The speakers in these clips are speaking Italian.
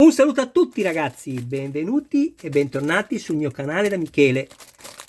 Un saluto a tutti ragazzi, benvenuti e bentornati sul mio canale da Michele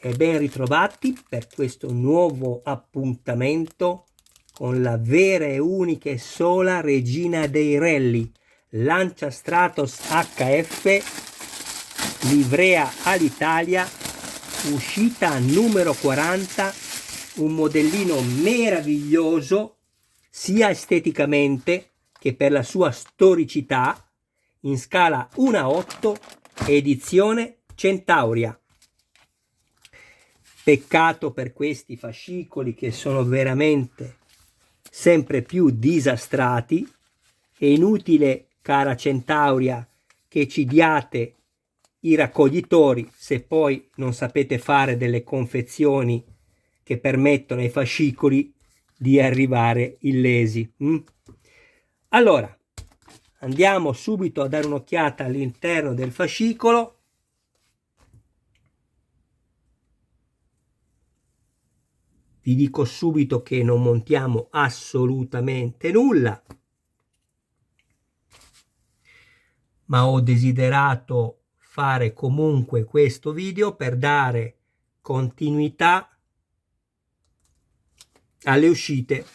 e ben ritrovati per questo nuovo appuntamento con la vera e unica e sola regina dei rally, Lancia Stratos HF, livrea all'Italia, uscita numero 40, un modellino meraviglioso sia esteticamente che per la sua storicità, in scala 1:8, edizione Centauria. Peccato per questi fascicoli che sono veramente sempre più disastrati. È inutile, cara Centauria, che ci diate i raccoglitori se poi non sapete fare delle confezioni che permettono ai fascicoli di arrivare illesi. Allora, andiamo subito a dare un'occhiata all'interno del fascicolo. Vi dico subito che non montiamo assolutamente nulla, ma ho desiderato fare comunque questo video per dare continuità alle uscite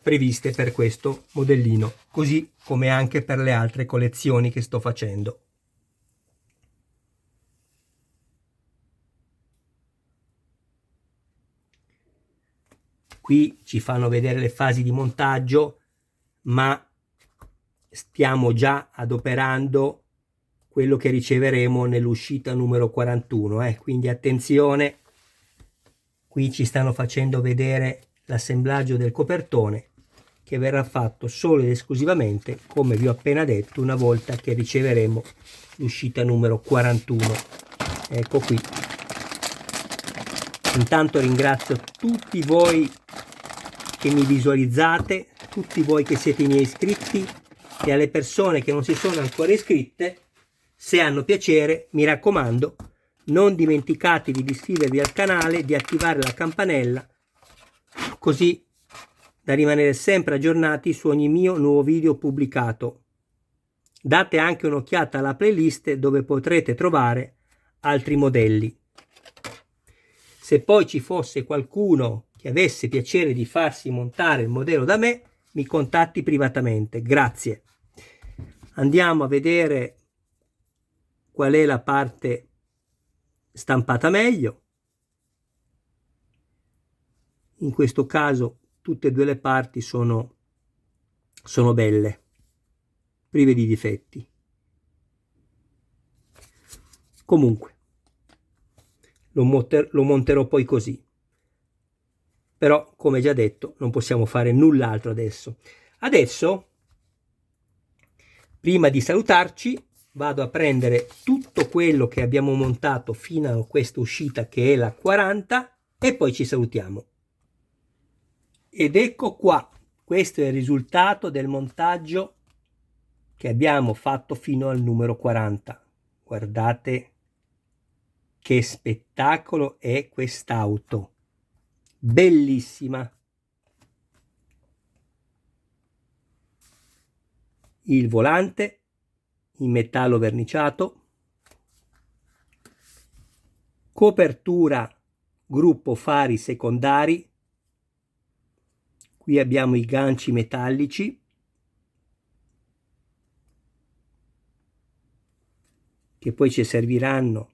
previste per questo modellino, così come anche per le altre collezioni che sto facendo. Qui ci fanno vedere le fasi di montaggio, ma stiamo già adoperando quello che riceveremo nell'uscita numero 41, quindi attenzione, qui ci stanno facendo vedere l'assemblaggio del copertone, che verrà fatto solo ed esclusivamente, come vi ho appena detto, una volta che riceveremo l'uscita numero 41. Ecco qui. Intanto ringrazio tutti voi che mi visualizzate, tutti voi che siete i miei iscritti, e alle persone che non si sono ancora iscritte, se hanno piacere, mi raccomando, non dimenticatevi di iscrivervi al canale, di attivare la campanella, così da rimanere sempre aggiornati su ogni mio nuovo video pubblicato. Date anche un'occhiata alla playlist dove potrete trovare altri modelli. Se poi ci fosse qualcuno che avesse piacere di farsi montare il modello da me, mi contatti privatamente. Grazie. Andiamo a vedere qual è la parte stampata meglio. In questo caso tutte e due le parti sono belle, prive di difetti. Comunque lo monterò poi così, però come già detto non possiamo fare null'altro adesso. Prima di salutarci, vado a prendere tutto quello che abbiamo montato fino a questa uscita, che è la 40, e poi ci salutiamo. Ed ecco qua, questo è il risultato del montaggio che abbiamo fatto fino al numero 40. Guardate che spettacolo è quest'auto, bellissima. Il volante in metallo verniciato, copertura gruppo fari secondari, qui abbiamo i ganci metallici, che poi ci serviranno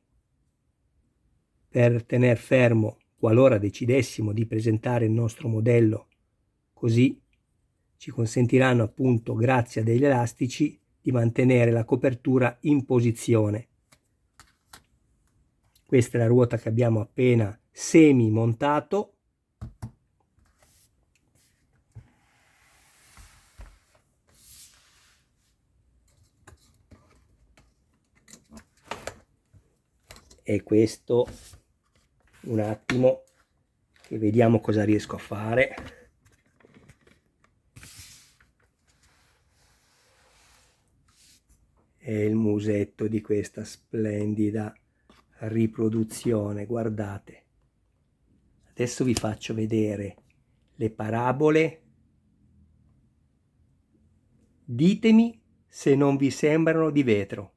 per tener fermo qualora decidessimo di presentare il nostro modello, così ci consentiranno appunto, grazie a degli elastici, di mantenere la copertura in posizione. Questa è la ruota che abbiamo appena semi montato. E questo, un attimo, che vediamo cosa riesco a fare. È il musetto di questa splendida riproduzione, guardate. Adesso vi faccio vedere le parabole. Ditemi se non vi sembrano di vetro.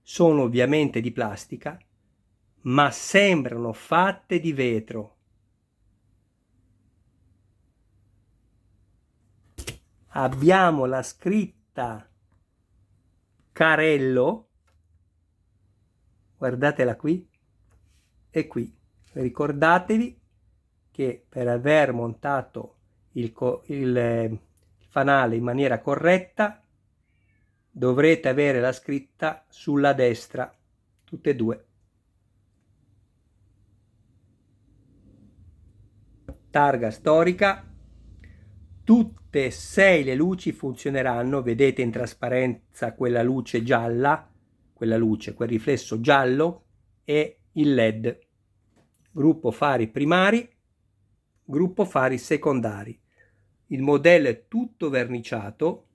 Sono ovviamente di plastica, ma sembrano fatte di vetro. Abbiamo la scritta Carello, guardatela qui e qui. Ricordatevi che per aver montato il fanale in maniera corretta dovrete avere la scritta sulla destra, tutte e due. Targa storica. Tutte e 6 le luci funzioneranno, vedete in trasparenza quella luce gialla, quel riflesso giallo e il LED. Gruppo fari primari, gruppo fari secondari. Il modello è tutto verniciato.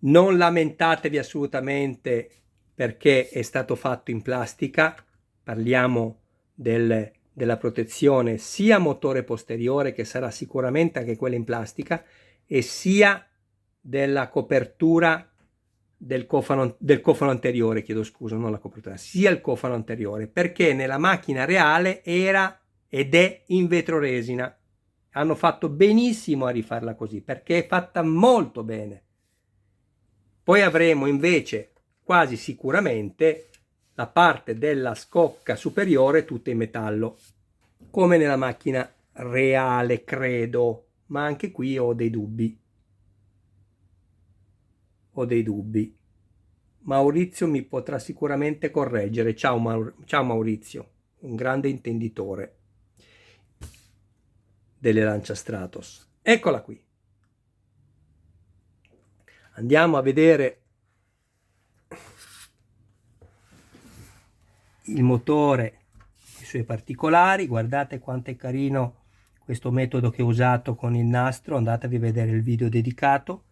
Non lamentatevi assolutamente perché è stato fatto in plastica. Parliamo della protezione sia motore posteriore, che sarà sicuramente anche quella in plastica, e sia della copertura del cofano anteriore, chiedo scusa, non la copertura, sia il cofano anteriore, perché nella macchina reale era ed è in vetroresina. Hanno fatto benissimo a rifarla così, perché è fatta molto bene. Poi avremo invece quasi sicuramente la parte della scocca superiore tutta in metallo, come nella macchina reale, credo, ma anche qui ho dei dubbi. Maurizio mi potrà sicuramente correggere. Ciao Maurizio, un grande intenditore delle Lancia Stratos. Eccola qui. Andiamo a vedere il motore, i suoi particolari. Guardate quanto è carino questo metodo che ho usato con il nastro, andatevi a vedere il video dedicato.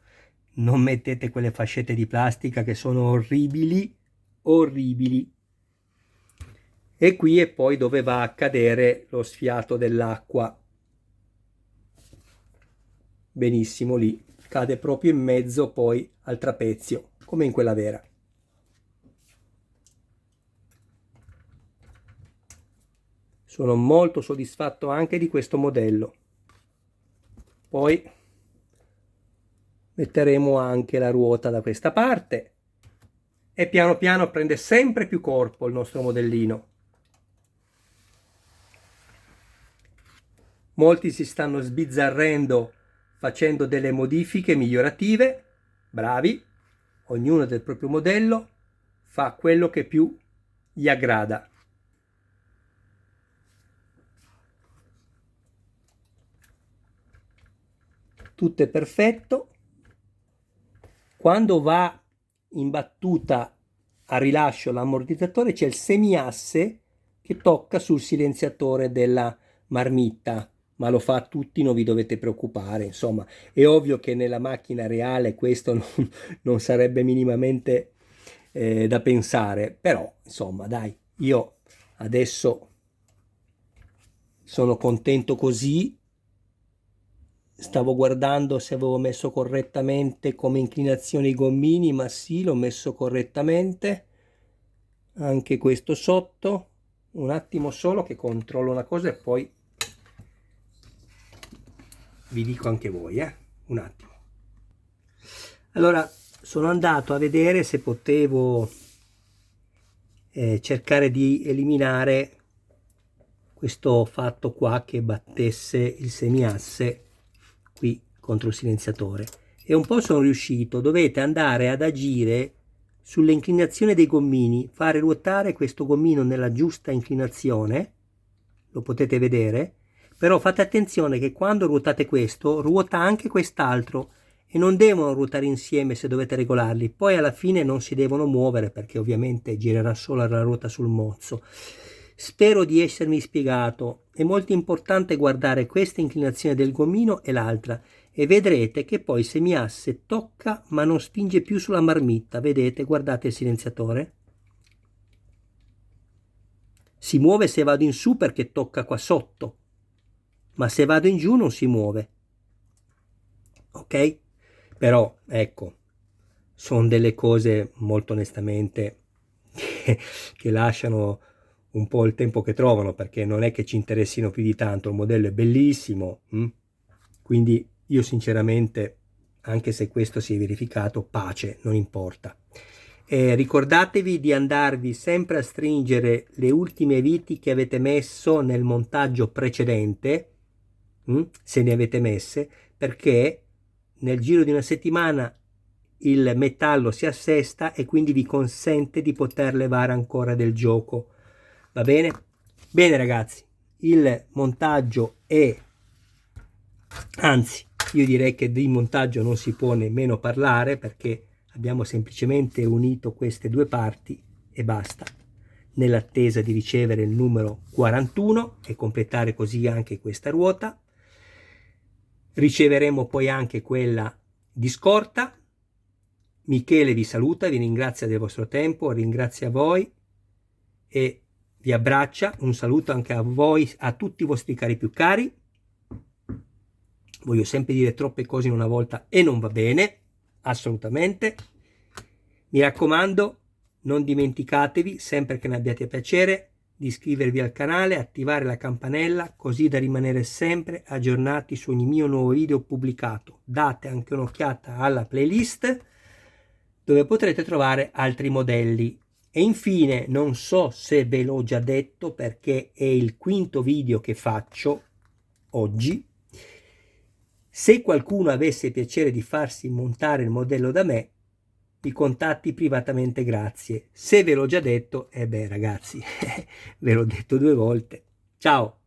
Non mettete quelle fascette di plastica che sono orribili. E qui è poi dove va a cadere lo sfiato dell'acqua. Benissimo, lì cade proprio in mezzo poi al trapezio, come in quella vera. Sono molto soddisfatto anche di questo modello. Poi metteremo anche la ruota da questa parte e piano piano prende sempre più corpo il nostro modellino. Molti si stanno sbizzarrendo facendo delle modifiche migliorative. Bravi, ognuno del proprio modello fa quello che più gli aggrada. Tutto è perfetto. Quando va in battuta a rilascio l'ammortizzatore c'è il semiasse che tocca sul silenziatore della marmitta, ma lo fa a tutti, non vi dovete preoccupare. Insomma, è ovvio che nella macchina reale questo non sarebbe minimamente da pensare, però insomma dai, io adesso sono contento così. Stavo guardando se avevo messo correttamente come inclinazione i gommini, ma sì, l'ho messo correttamente. Anche questo sotto. Un attimo solo che controllo una cosa e poi vi dico anche voi, un attimo. Allora, sono andato a vedere se potevo cercare di eliminare questo fatto qua che battesse il semiasse qui contro il silenziatore, e un po' sono riuscito. Dovete andare ad agire sull'inclinazione dei gommini, fare ruotare questo gommino nella giusta inclinazione, lo potete vedere, però fate attenzione che quando ruotate questo ruota anche quest'altro e non devono ruotare insieme se dovete regolarli. Poi alla fine non si devono muovere perché ovviamente girerà solo la ruota sul mozzo. Spero di essermi spiegato. È molto importante guardare questa inclinazione del gommino e l'altra e vedrete che poi il semiasse tocca ma non spinge più sulla marmitta. Vedete? Guardate il silenziatore. Si muove se vado in su perché tocca qua sotto, ma se vado in giù non si muove. Ok? Però ecco, sono delle cose molto onestamente che lasciano un po' il tempo che trovano, perché non è che ci interessino più di tanto. Il modello è bellissimo, quindi io sinceramente, anche se questo si è verificato, pace, non importa. Ricordatevi di andarvi sempre a stringere le ultime viti che avete messo nel montaggio precedente, se ne avete messe, perché nel giro di una settimana il metallo si assesta e quindi vi consente di poter levare ancora del gioco. Va bene? Bene ragazzi, il montaggio è, anzi io direi che di montaggio non si può nemmeno parlare, perché abbiamo semplicemente unito queste due parti e basta, nell'attesa di ricevere il numero 41 e completare così anche questa ruota. Riceveremo poi anche quella di scorta. Michele vi saluta, vi ringrazia del vostro tempo, ringrazia voi e vi abbraccia. Un saluto anche a voi, a tutti i vostri cari più cari. Voglio sempre dire troppe cose in una volta e non va bene, assolutamente. Mi raccomando, non dimenticatevi, sempre che ne abbiate piacere, di iscrivervi al canale, attivare la campanella, così da rimanere sempre aggiornati su ogni mio nuovo video pubblicato. Date anche un'occhiata alla playlist, dove potrete trovare altri modelli. E infine, non so se ve l'ho già detto, perché è il quinto video che faccio oggi, se qualcuno avesse piacere di farsi montare il modello da me, mi contatti privatamente, grazie. Se ve l'ho già detto, beh ragazzi, ve l'ho detto 2 volte. Ciao!